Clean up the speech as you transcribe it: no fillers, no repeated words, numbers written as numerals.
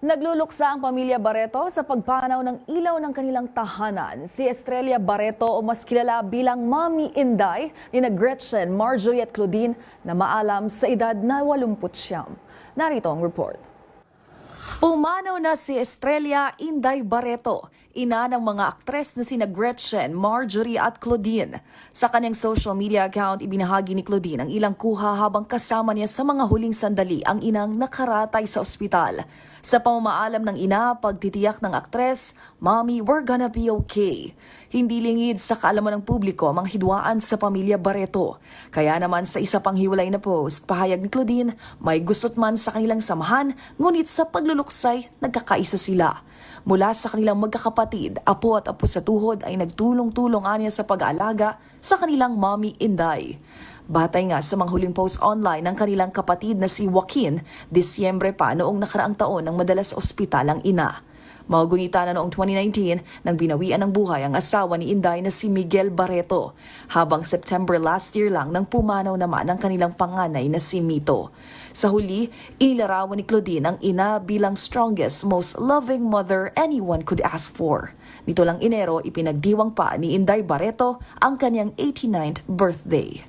Nagluluksa ang pamilya Barreto sa pagpanaw ng ilaw ng kanilang tahanan. Si Estrella Barreto o mas kilala bilang Mommy Inday ni na Gretchen, Marjorie at Claudine na maalam sa edad na 89. Narito ang report. Pumanaw na si Estrella Inday Barreto, ina ng mga aktres na sina Gretchen, Marjorie at Claudine. Sa kanyang social media account, ibinahagi ni Claudine ang ilang kuha habang kasama niya sa mga huling sandali ang inang nakaratay sa ospital. Sa pamamaalam ng ina, pagtitiyak ng aktres, "Mommy, we're gonna be okay." Hindi lingid sa kaalaman ng publiko ang mga hidwaan sa pamilya Barreto. Kaya naman sa isa pang hiwalay na post, pahayag ni Claudine, may gusot man sa kanilang samahan, ngunit sa pagluluksay, nagkakaisa sila. Mula sa kanilang magkakapatid, apo at apo sa tuhod ay nagtulong-tulong anya sa pag-aalaga sa kanilang Mommy Inday. Batay nga sa mga huling post online ng kanilang kapatid na si Joaquin, Disyembre pa noong nakaraang taon nang madalas sa ospital ang ina. Magunita na noong 2019 nang binawian ng buhay ang asawa ni Inday na si Miguel Barreto, habang September last year lang nang pumanaw naman ang kanilang panganay na si Mito. Sa huli, inilarawan ni Claudine ang ina bilang strongest, most loving mother anyone could ask for. Nito lang Enero, ipinagdiwang pa ni Inday Barreto ang kanyang 89th birthday.